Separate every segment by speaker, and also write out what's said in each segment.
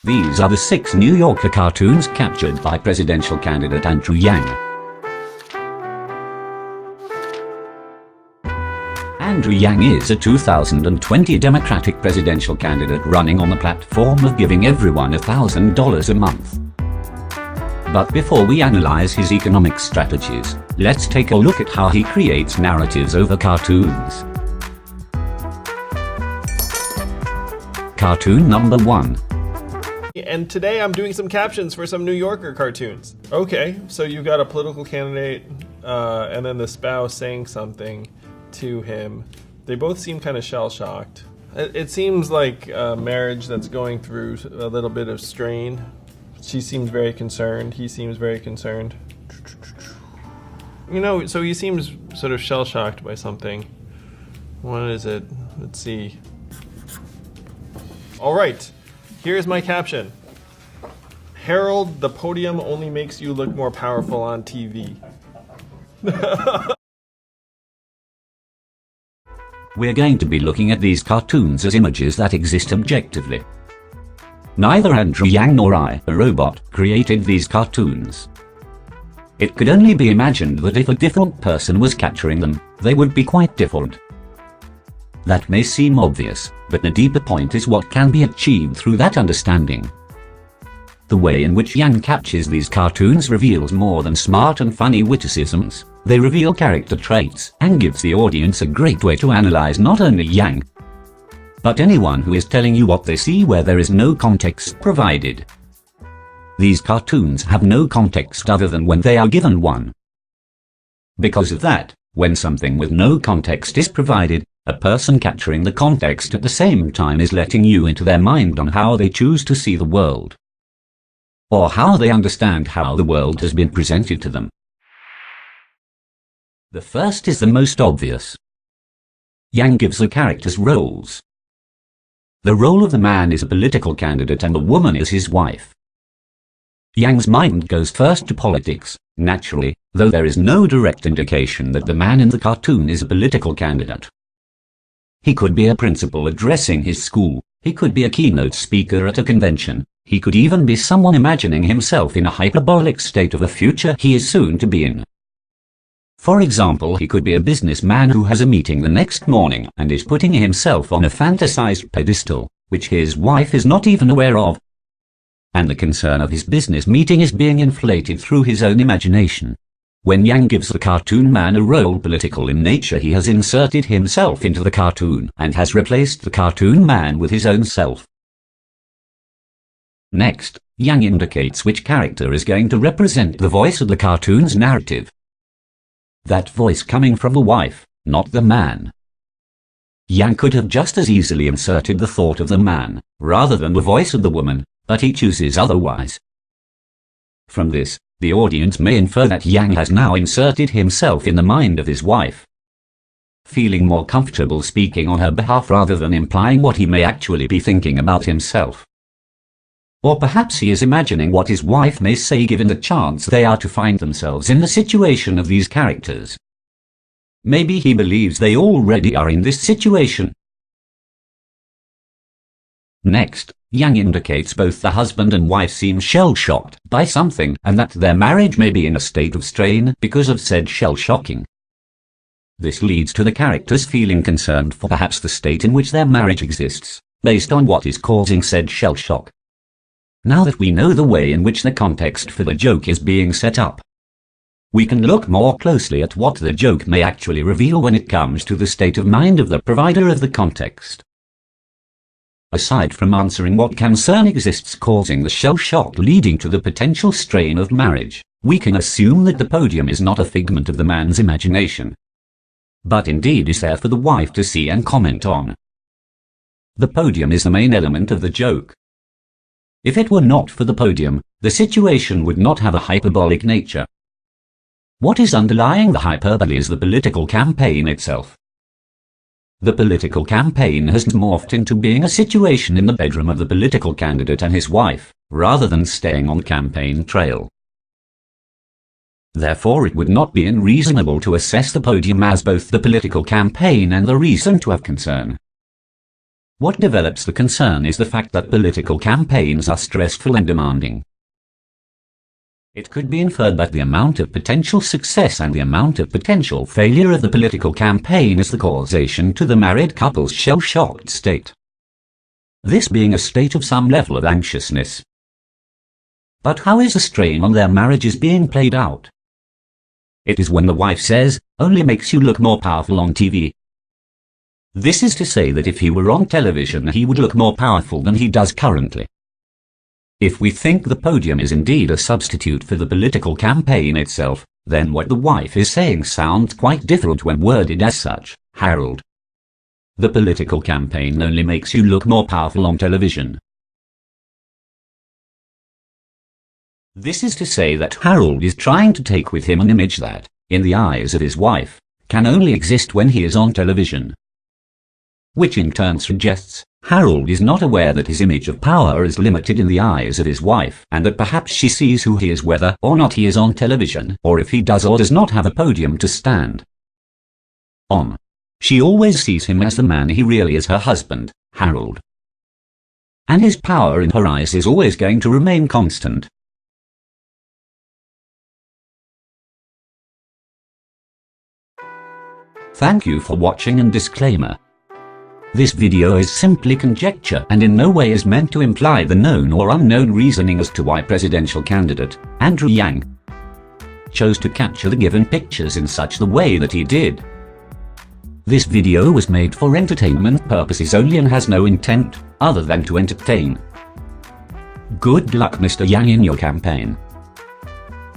Speaker 1: These are the 6 New Yorker cartoons captured by presidential candidate Andrew Yang. Andrew Yang is a 2020 Democratic presidential candidate running on the platform of giving everyone $1,000 a month. But before we analyze his economic strategies, let's take a look at how he creates narratives over cartoons. Cartoon number 1.
Speaker 2: And today I'm doing some captions for some New Yorker cartoons. Okay, so you've got a political candidate and then the spouse saying something to him. They both seem kind of shell-shocked. It seems like a marriage that's going through a little bit of strain. She seems very concerned. He seems very concerned. So he seems sort of shell-shocked by something. What is it? Let's see. All right, here's my caption. Harold, the podium only makes you look more powerful on TV.
Speaker 1: We're going to be looking at these cartoons as images that exist objectively. Neither Andrew Yang nor I, a robot, created these cartoons. It could only be imagined that if a different person was capturing them, they would be quite different. That may seem obvious, but the deeper point is what can be achieved through that understanding. The way in which Yang captures these cartoons reveals more than smart and funny witticisms. They reveal character traits and gives the audience a great way to analyze not only Yang, but anyone who is telling you what they see where there is no context provided. These cartoons have no context other than when they are given one. Because of that, when something with no context is provided, a person capturing the context at the same time is letting you into their mind on how they choose to see the world, or how they understand how the world has been presented to them. The first is the most obvious. Yang gives the characters roles. The role of the man is a political candidate and the woman is his wife. Yang's mind goes first to politics, naturally, though there is no direct indication that the man in the cartoon is a political candidate. He could be a principal addressing his school, he could be a keynote speaker at a convention, he could even be someone imagining himself in a hyperbolic state of a future he is soon to be in. For example, he could be a businessman who has a meeting the next morning and is putting himself on a fantasized pedestal, which his wife is not even aware of. And the concern of his business meeting is being inflated through his own imagination. When Yang gives the cartoon man a role political in nature, he has inserted himself into the cartoon and has replaced the cartoon man with his own self. Next, Yang indicates which character is going to represent the voice of the cartoon's narrative. That voice coming from the wife, not the man. Yang could have just as easily inserted the thought of the man, rather than the voice of the woman, but he chooses otherwise. From this, the audience may infer that Yang has now inserted himself in the mind of his wife, feeling more comfortable speaking on her behalf rather than implying what he may actually be thinking about himself. Or perhaps he is imagining what his wife may say given the chance they are to find themselves in the situation of these characters. Maybe he believes they already are in this situation. Next, Yang indicates both the husband and wife seem shell-shocked by something and that their marriage may be in a state of strain because of said shell-shocking. This leads to the characters feeling concerned for perhaps the state in which their marriage exists, based on what is causing said shell-shock. Now that we know the way in which the context for the joke is being set up, we can look more closely at what the joke may actually reveal when it comes to the state of mind of the provider of the context. Aside from answering what concern exists causing the shell shock leading to the potential strain of marriage, we can assume that the podium is not a figment of the man's imagination, but indeed is there for the wife to see and comment on. The podium is the main element of the joke. If it were not for the podium, the situation would not have a hyperbolic nature. What is underlying the hyperbole is the political campaign itself. The political campaign has morphed into being a situation in the bedroom of the political candidate and his wife, rather than staying on the campaign trail. Therefore, it would not be unreasonable to assess the podium as both the political campaign and the reason to have concern. What develops the concern is the fact that political campaigns are stressful and demanding. It could be inferred that the amount of potential success and the amount of potential failure of the political campaign is the causation to the married couple's shell-shocked state. This being a state of some level of anxiousness. But how is the strain on their marriages being played out? It is when the wife says, "Only makes you look more powerful on TV." This is to say that if he were on television he would look more powerful than he does currently. If we think the podium is indeed a substitute for the political campaign itself, then what the wife is saying sounds quite different when worded as such. Harold, the political campaign only makes you look more powerful on television. This is to say that Harold is trying to take with him an image that, in the eyes of his wife, can only exist when he is on television. Which in turn suggests Harold is not aware that his image of power is limited in the eyes of his wife, and that perhaps she sees who he is whether or not he is on television, or if he does or does not have a podium to stand on. She always sees him as the man he really is, her husband, Harold. And his power in her eyes is always going to remain constant. Thank you for watching, and disclaimer. This video is simply conjecture and in no way is meant to imply the known or unknown reasoning as to why presidential candidate Andrew Yang chose to capture the given pictures in such the way that he did. This video was made for entertainment purposes only and has no intent other than to entertain. Good luck, Mr. Yang, in your campaign.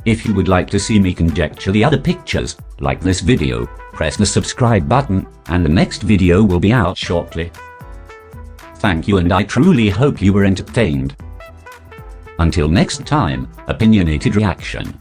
Speaker 1: If you would like to see me conjecture the other pictures, like this video, press the subscribe button, and the next video will be out shortly. Thank you, and I truly hope you were entertained. Until next time, opinionated reaction.